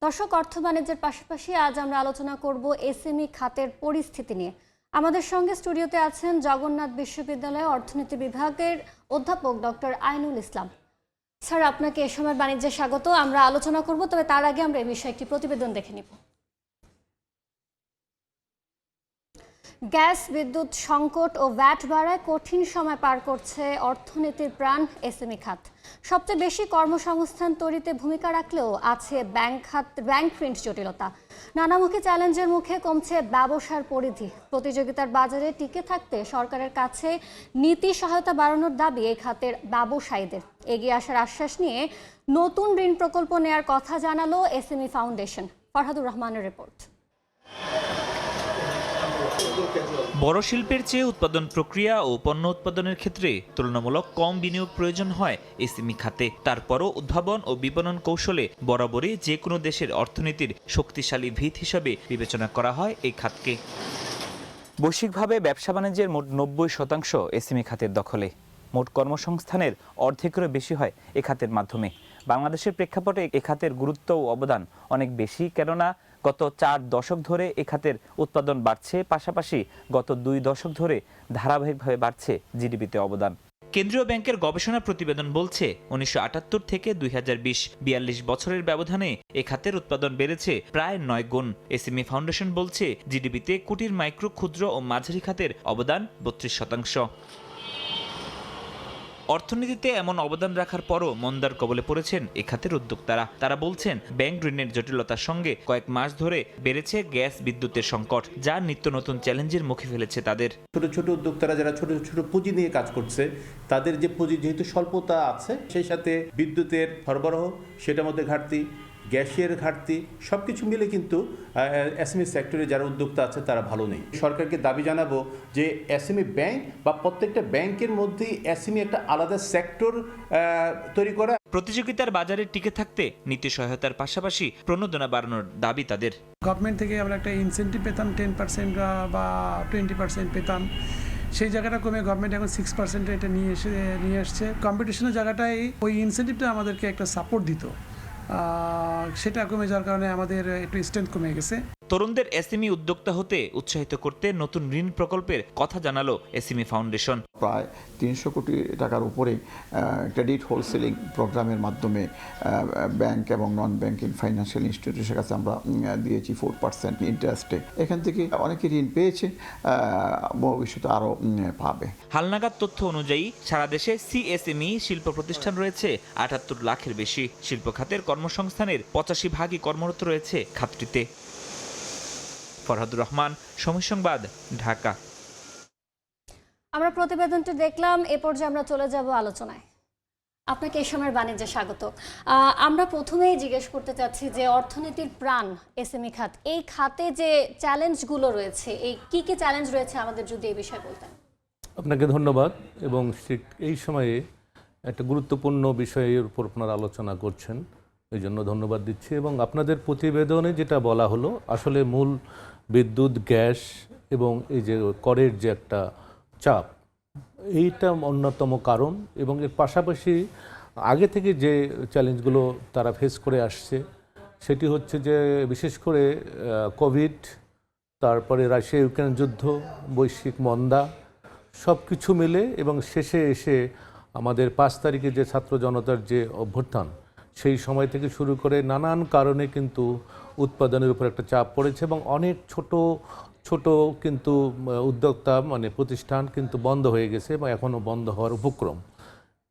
দর্শক, অর্থ বাণিজ্যের পাশাপাশি আজ আমরা আলোচনা করব এসএমই খাতের পরিস্থিতি নিয়ে। আমাদের সঙ্গে স্টুডিওতে আছেন জগন্নাথ বিশ্ববিদ্যালয় অর্থনীতি বিভাগের অধ্যাপক ডক্টর আইনুল ইসলাম। স্যার, আপনাকে এ সময় বাণিজ্যে স্বাগত। আমরা আলোচনা করব, তবে তার আগে আমরা এই বিষয়ে একটি প্রতিবেদন দেখে নিব। গ্যাস বিদ্যুৎ সংকট ও ভ্যাট বাড়ায় কঠিন সময় পার করছে অর্থনীতির প্রাণ এসএমই খাত। সবচেয়ে বেশি কর্মসংস্থান তৈরিতে ভূমিকা রাখলেও আছে ব্যাংক ঋণ জটিলতা। নানামুখী চ্যালেঞ্জের মুখে কমছে ব্যবসার পরিধি। প্রতিযোগিতার বাজারে টিকে থাকতে সরকারের কাছে নীতি সহায়তা বাড়ানোর দাবি এই খাতের ব্যবসায়ীদের। এগিয়ে আসার আশ্বাস নিয়ে নতুন ঋণ প্রকল্প নেয়ার কথা জানালো এসএমই ফাউন্ডেশন। ফরহাদুর রহমানের রিপোর্ট। বড় শিল্পের চেয়ে উৎপাদন প্রক্রিয়া ও পণ্য উৎপাদনের ক্ষেত্রে তুলনামূলক কম বিনিয়োগ প্রয়োজন হয় এসএমই খাতে। তারপরও উদ্ভাবন ও বিপণন কৌশলে বরাবরই যে কোনো দেশের অর্থনীতির শক্তিশালী ভিত হিসাবে বিবেচনা করা হয় এই খাতকে। বৈশ্বিকভাবে ব্যবসা বাণিজ্যের মোট 90% এসএমই খাতের দখলে। মোট কর্মসংস্থানের অর্ধেকেরও বেশি হয় এ খাতের মাধ্যমে। বাংলাদেশের প্রেক্ষাপটে এ খাতের গুরুত্ব ও অবদান অনেক বেশি, কেননা গত 4 দশক ধরে এ খাতের উৎপাদন বাড়ছে, পাশাপাশি গত 2 দশক ধরে ধারাবাহিকভাবে বাড়ছে জিডিপিতে অবদান। কেন্দ্রীয় ব্যাংকের গবেষণা প্রতিবেদন বলছে 1978 থেকে 2020-42 বছরের ব্যবধানে এ খাতের উৎপাদন বেড়েছে প্রায় 9 গুণ। এসএমই ফাউন্ডেশন বলছে জিডিপিতে কুটির, মাইক্রো, ক্ষুদ্র ও মাঝারি খাতের অবদান 32%। অর্থনীতিতে এমন অবদান রাখার পরও মন্দার কবলে পড়েছেন এ খাতের উদ্যোক্তারা। তারা বলছেন ব্যাংক ঋণের জটিলতার সঙ্গে কয়েক মাস ধরে বেড়েছে গ্যাস বিদ্যুতের সংকট, যা নিত্য নতুন চ্যালেঞ্জের মুখে ফেলেছে তাদের। ছোট ছোট উদ্যোক্তারা যারা ছোট ছোট পুঁজি নিয়ে কাজ করছে, তাদের যে পুঁজি যেহেতু স্বল্পতা আছে, সেই সাথে বিদ্যুতের সরবরাহ সেটার মধ্যে ঘাটতি, গ্যাসের ঘাটতি, সব কিছু মিলে কিন্তু এসএমই সেক্টরে যারা উদ্যোক্তা আছে তারা ভালো নেই। সরকারকে দাবি জানাবো যে এসএমই ব্যাংক বা প্রত্যেকটা ব্যাংকের মধ্যেই এসএমই একটা আলাদা সেক্টর তৈরি করা। প্রতিযোগিতার বাজারে টিকে থাকতে নীতি সহায়তার পাশাপাশি প্রণোদনা বাড়ানোর দাবি তাদের। গভর্নমেন্ট থেকে আমরা একটা ইনসেন্টিভ পেতাম 10% বা 20% পেতাম, সেই জায়গাটা কমে গভর্নমেন্ট এখন 6% এটা নিয়ে আসছে। কম্পিটিশনের জায়গাটায় ওই ইনসেন্টিভটা আমাদেরকে একটা সাপোর্ট দিত, সেটা কমে যাওয়ার কারণে আমাদের একটু স্ট্রেংথ কমে গেছে। তরুণদের এসএমই উদ্যোক্তা হতে উৎসাহিত করতে নতুন ঋণ প্রকল্পের কথা জানালো এসএমই ফাউন্ডেশন। প্রায় 300 কোটি টাকার উপরে ক্রেডিট হোলসেলিং প্রোগ্রামের মাধ্যমে ব্যাংক এবং নন ব্যাংকিং ফাইন্যান্সিয়াল ইনস্টিটিউশনের কাছে আমরা দিয়েছি 4% ইন্টারেস্টে। এখান থেকে অনেকে ঋণ পেয়েছে, ভবিষ্যতে আরও পাবে। হালনাগাদ তথ্য অনুযায়ী সারা দেশে সিএসএমই শিল্প প্রতিষ্ঠান রয়েছে 78 লাখের বেশি। শিল্প খাতের কর্মসংস্থানের 85% কর্মরত রয়েছে খাতটিতে। ফরহাদুর রহমান, সময় সংবাদ, ঢাকা। আমরা প্রতিবেদনটি দেখলাম, এ পর্যায়ে আমরা চলে যাব আলোচনায়। আপনাকে এই সময়ের বাণিজ্যে স্বাগত। আমরা প্রথমেই জিজ্ঞেস করতে চাচ্ছি যে অর্থনীতির প্রাণ এসএমই খাত, এই খাতে যে চ্যালেঞ্জগুলো রয়েছে, এই কি কি চ্যালেঞ্জ রয়েছে আমাদের যদি এই বিষয়ে বলতেন। আপনাকে ধন্যবাদ, এবং এই সময়ে একটা গুরুত্বপূর্ণ বিষয়ের উপর আপনারা আলোচনা করছেন, এই জন্য ধন্যবাদ দিচ্ছি। এবং আপনাদের প্রতিবেদনে যেটা বলা হলো, আসলে মূল বিদ্যুৎ, গ্যাস এবং এই যে করের যে একটা চাপ, এইটা অন্যতম কারণ। এবং এর পাশাপাশি আগে থেকে যে চ্যালেঞ্জগুলো তারা ফেস করে আসছে, সেটি হচ্ছে যে বিশেষ করে কোভিড, তারপরে রাশিয়া ইউক্রেন যুদ্ধ, বৈশ্বিক মন্দা, সব কিছু মিলে এবং শেষে এসে আমাদের 5 তারিখে যে ছাত্র জনতার যে অভ্যুত্থান, সেই সময় থেকে শুরু করে নানান কারণে কিন্তু উৎপাদনের উপর একটা চাপ পড়েছে এবং অনেক ছোট ছোট কিন্তু উদ্যোক্তা মানে প্রতিষ্ঠান কিন্তু বন্ধ হয়ে গেছে এবং এখনও বন্ধ হওয়ার উপক্রম।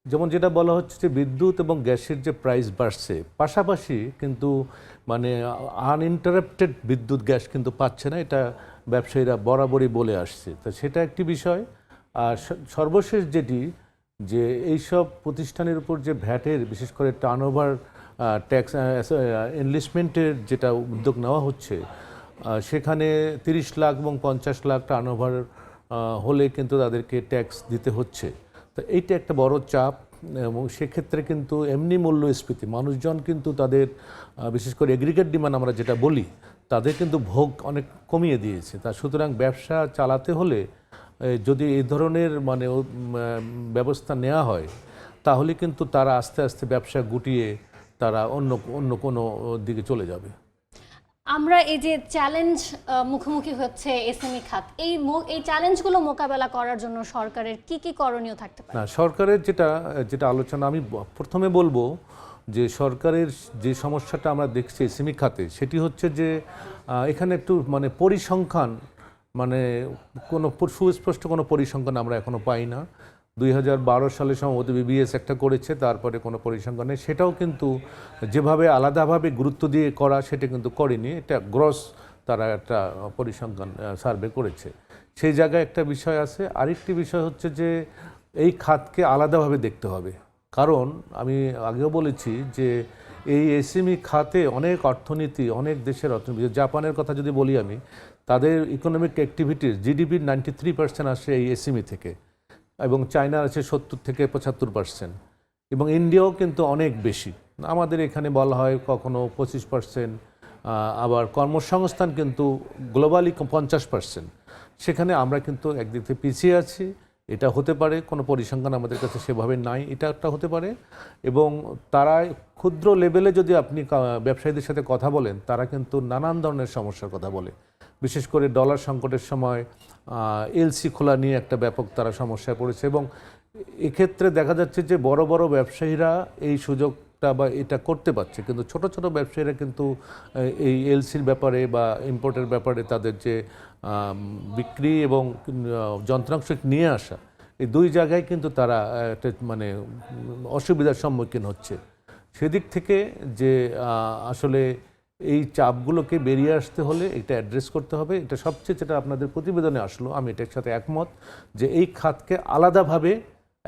যেমন যেটা বলা হচ্ছে যে বিদ্যুৎ এবং গ্যাসের যে প্রাইস বাড়ছে, পাশাপাশি কিন্তু মানে আনইন্টারাপ্টেড বিদ্যুৎ গ্যাস কিন্তু পাচ্ছে না, এটা ব্যবসায়ীরা বরাবরই বলে আসছে। তো সেটা একটি বিষয়। আর সর্বশেষ যেটি, যে এইসব প্রতিষ্ঠানের উপর যে ভ্যাটের, বিশেষ করে টার্নওভার ট্যাক্স এনলিস্টমেন্টের যেটা উদ্যোগ নেওয়া হচ্ছে, সেখানে 30 লাখ এবং 50 লাখ টার্নওভার হলে কিন্তু তাদেরকে ট্যাক্স দিতে হচ্ছে। তো এইটা একটা বড় চাপ, এবং সেক্ষেত্রে কিন্তু এমনি মূল্যস্ফীতি, মানুষজন কিন্তু তাদের বিশেষ করে এগ্রিগেট ডিমান্ড আমরা যেটা বলি, তাদের কিন্তু ভোগ অনেক কমিয়ে দিয়েছে। তা সুতরাং ব্যবসা চালাতে হলে যদি এই ধরনের মানে ব্যবস্থা নেওয়া হয়, তাহলে কিন্তু তারা আস্তে আস্তে ব্যবসা গুটিয়ে তারা অন্য অন্য কোনো দিকে চলে যাবে। আমরা এই যে চ্যালেঞ্জ মুখোমুখি হচ্ছে এসএমই খাত, এই চ্যালেঞ্জগুলো মোকাবেলা করার জন্য সরকারের কি কি করণীয় থাকতে পারে? না, সরকারের যেটা আলোচনা আমি প্রথমে বলবো যে সরকারের যে সমস্যাটা আমরা দেখছি এসএমই খাতে, সেটি হচ্ছে যে এখানে একটু মানে পরিসংখ্যান, মানে কোনো সুস্পষ্ট কোনো পরিসংখ্যান আমরা এখনো পাই না। 2012 সালে সম্ভবত বিবিএস একটা করেছে, তারপরে কোনো পরিসংখ্যান নেই। সেটাও কিন্তু যেভাবে আলাদাভাবে গুরুত্ব দিয়ে করা সেটা কিন্তু করেনি, এটা গ্রস তারা একটা পরিসংখ্যান সার্ভে করেছে, সেই জায়গায় একটা বিষয় আছে। আরেকটি বিষয় হচ্ছে যে এই খাতকে আলাদাভাবে দেখতে হবে, কারণ আমি আগেও বলেছি যে এই এসএমই খাতে অনেক অর্থনীতি, অনেক দেশের অর্থনীতি, জাপানের কথা যদি বলি আমি, তাদের ইকোনমিক অ্যাক্টিভিটিস জিডিপির 93% আসে এই এসএমই থেকে, এবং চায়নার আছে 70 থেকে 75%, এবং ইন্ডিয়াও কিন্তু অনেক বেশি। আমাদের এখানে বলা হয় কখনো 25%, আবার কর্মসংস্থান কিন্তু গ্লোবালি 50%। সেখানে আমরা কিন্তু একদিক থেকে পিছিয়ে আছি। এটা হতে পারে কোনো পরিসংখ্যান আমাদের কাছে সেভাবে নাই, এটা একটা হতে পারে। এবং তারা ক্ষুদ্র লেভেলে যদি আপনি ব্যবসায়ীদের সাথে কথা বলেন, তারা কিন্তু নানান ধরনের সমস্যার কথা বলে। বিশেষ করে ডলার সংকটের সময় এলসি খোলা নিয়ে একটা ব্যাপক তারা সমস্যায় পড়েছে, এবং এক্ষেত্রে দেখা যাচ্ছে যে বড় বড় ব্যবসায়ীরা এই সুযোগটা বা এটা করতে পারছে, কিন্তু ছোট ছোট ব্যবসায়ীরা কিন্তু এই এলসির ব্যাপারে বা ইম্পোর্টের ব্যাপারে তাদের যে বিক্রি এবং যন্ত্রাংশ নিয়ে আসা, এই দুই জায়গায় কিন্তু তারা একটা মানে অসুবিধার সম্মুখীন হচ্ছে। সেদিক থেকে যে আসলে এই চাপগুলোকে বেরিয়ে আসতে হলে এটা অ্যাড্রেস করতে হবে। এটা সবচেয়ে যেটা আপনাদের প্রতিবেদনে আসলো, আমি এটার সাথে একমত যে এই খাতকে আলাদাভাবে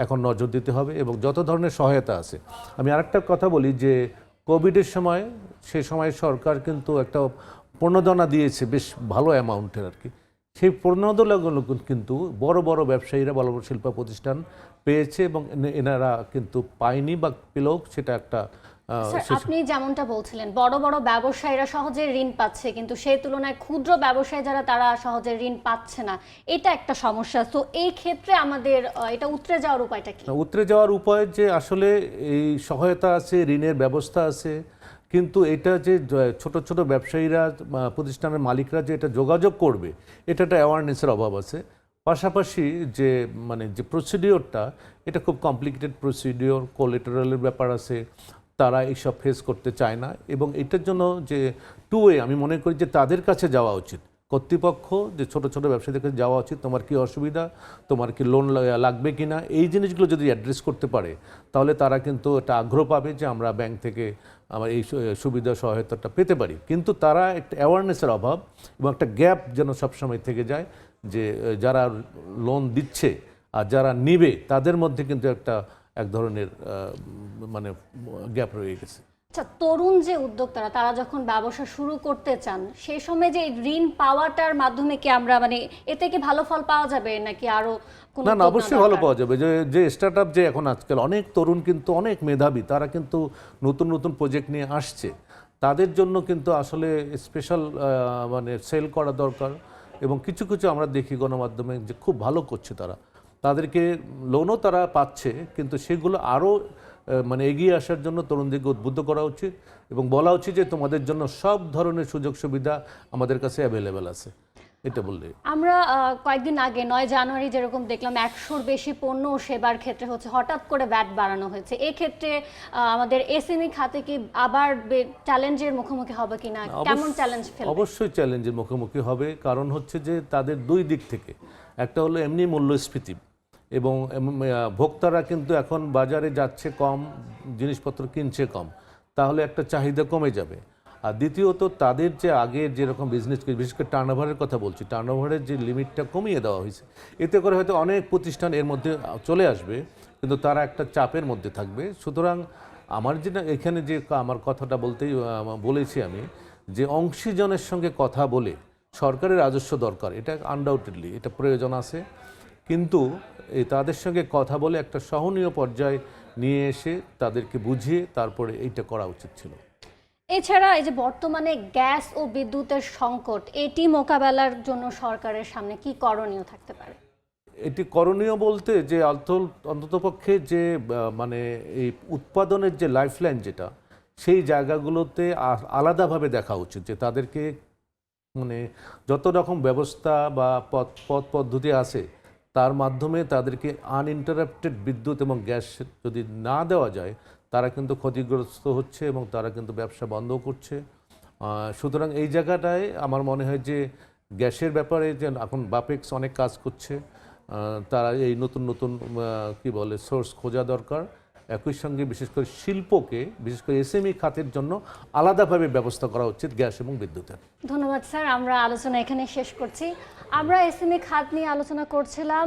এখন নজর দিতে হবে এবং যত ধরনের সহায়তা আছে। আমি আরেকটা কথা বলি যে কোভিডের সময়, সেই সময় সরকার কিন্তু একটা প্রণোদনা দিয়েছে বেশ ভালো অ্যামাউন্টের আর কি। সেই প্রণোদনাগুলো কিন্তু বড় বড় ব্যবসায়ীরা, বড় বড় শিল্প প্রতিষ্ঠান পেয়েছে, এবং এনারা কিন্তু পায়নি, বা পেলেও সেটা একটা স্যার, আপনি যেমনটা বলছিলেন বড় বড় ব্যবসায়ীরা সহজে ঋণ পাচ্ছে, কিন্তু সেই তুলনায় ক্ষুদ্র ব্যবসায়ী যারা তারা সহজে ঋণ পাচ্ছে না, এটা একটা সমস্যা। তো এই ক্ষেত্রে আমাদের এটা উতরে যাওয়ার উপায়টা কি? উতরে যাওয়ার উপায় যে আসলে এই সহায়তা আছে, ঋণের ব্যবস্থা আছে, কিন্তু এটা যে ছোট ছোট ব্যবসায়ীরা, প্রতিষ্ঠানের মালিকরা যে এটা যোগাযোগ করবে, এটা একটা অ্যাওয়ারনেসের অভাব আছে। পাশাপাশি যে মানে যে প্রসিডিওরটা, এটা খুব কমপ্লিকেটেড প্রসিডিওর, কোলেটারালের ব্যাপার আছে, তারা এইসব ফেস করতে চায় না। এবং এটার জন্য যে টু ওয়ে, আমি মনে করি যে তাদের কাছে যাওয়া উচিত, কর্তৃপক্ষ যে ছোট ছোট ব্যবসায়ীদের কাছে যাওয়া উচিত, তোমার কি অসুবিধা, তোমার কি লোন লাগবে কি না, এই জিনিসগুলো যদি অ্যাড্রেস করতে পারে, তাহলে তারা কিন্তু একটা আগ্রহ পাবে যে আমরা ব্যাংক থেকে আমার এই সুবিধা সহায়তাটা পেতে পারি। কিন্তু তারা একটা অ্যাওয়ারনেসের অভাব এবং একটা গ্যাপ যেন সবসময় থেকে যায়, যে যারা লোন দিচ্ছে আর যারা নিবে তাদের মধ্যে কিন্তু এক ধরনের মানে গ্যাপ রয়ে গেছে। আচ্ছা, তরুণ যে উদ্যোক্তারা তারা যখন ব্যবসা শুরু করতে চান, সেই সময় যে ঋণ পাওয়াটার মাধ্যমে কি আমরা মানে এতে কি ভালো ফল পাওয়া যাবে, নাকি আরো কোনো? না, অবশ্যই ভালো পাওয়া যাবে। যে স্টার্ট আপ যে এখন আজকাল অনেক তরুণ কিন্তু অনেক মেধাবী, তারা কিন্তু নতুন নতুন প্রজেক্ট নিয়ে আসছে, তাদের জন্য কিন্তু আসলে স্পেশাল মানে সেল করা দরকার। এবং কিছু কিছু আমরা দেখি গণমাধ্যমে যে খুব ভালো করছে তারা, তাদেরকে লোনও তারা পাচ্ছে, কিন্তু সেগুলো আরও মানে এগিয়ে আসার জন্য তরুণদেরকে উদ্বুদ্ধ করা উচিত এবং বলা উচিত যে তোমাদের জন্য সব ধরনের সুযোগ সুবিধা আমাদের কাছে অ্যাভেলেবেল আছে। এটা বললে আমরা কয়েকদিন আগে 9 জানুয়ারি যেরকম দেখলাম 100-র বেশি পণ্য ও সেবার ক্ষেত্রে হচ্ছে হঠাৎ করে ভ্যাট বাড়ানো হয়েছে। এই ক্ষেত্রে আমাদের এসএমই খাতে কি আবার চ্যালেঞ্জের মুখোমুখি হবে কিনা, কেমন চ্যালেঞ্জ ফেলবে? অবশ্যই চ্যালেঞ্জের মুখোমুখি হবে, কারণ হচ্ছে যে তাদের দুই দিক থেকে, একটা হলো এমনি মূল্যস্ফীতি, এবং ভোক্তারা কিন্তু এখন বাজারে যাচ্ছে কম, জিনিসপত্র কিনছে কম, তাহলে একটা চাহিদা কমে যাবে। আর দ্বিতীয়ত তাদের যে আগে যেরকম বিজনেস, বিশেষ করে টার্নওভারের কথা বলছি, টার্নওভারের যে লিমিটটা কমিয়ে দেওয়া হয়েছে, এতে করে হয়তো অনেক প্রতিষ্ঠান এর মধ্যে চলে আসবে, কিন্তু তারা একটা চাপের মধ্যে থাকবে। সুতরাং আমার যেটা এখানে যে আমার কথাটা বলেছি আমি, যে অংশীজনের সঙ্গে কথা বলে সরকারের রাজস্ব দরকার, এটা আনডাউটেডলি এটা প্রয়োজন আছে, কিন্তু তাদের সঙ্গে কথা বলে একটা সহনীয় পর্যায়ে নিয়ে এসে তাদেরকে বুঝিয়ে তারপরে এইটা করা উচিত ছিল। এছাড়া এই যে বর্তমানে গ্যাস ও বিদ্যুতের সংকট, এটি মোকাবেলার জন্য সরকারের সামনে কি করণীয় থাকতে পারে? এটি করণীয় বলতে যে অন্ততপক্ষে যে মানে এই উৎপাদনের যে লাইফলাইন, যেটা সেই জায়গাগুলোতে আলাদাভাবে দেখা উচিত, যে তাদেরকে মানে যত রকম ব্যবস্থা বা পথ পদ্ধতি আছে তার মাধ্যমে তাদেরকে আনইন্টারাপ্টেড বিদ্যুৎ এবং গ্যাস যদি না দেওয়া যায়, তারা কিন্তু ক্ষতিগ্রস্ত হচ্ছে এবং তারা কিন্তু ব্যবসা বন্ধ করছে। সুতরাং এই জায়গাটায় আমার মনে হয় যে গ্যাসের ব্যাপারে যে এখন বাপেক্স অনেক কাজ করছে, তারা এই নতুন নতুন কি বলে সোর্স খোঁজা দরকার। একই সঙ্গে বিশেষ করে শিল্পকে, বিশেষ করে এসএমই খাতের জন্য আলাদাভাবে ব্যবস্থা করা উচিত গ্যাস এবং বিদ্যুতের। ধন্যবাদ স্যার, আমরা আলোচনা এখানে শেষ করছি। আমরা এসএমই খাত নিয়ে আলোচনা করছিলাম।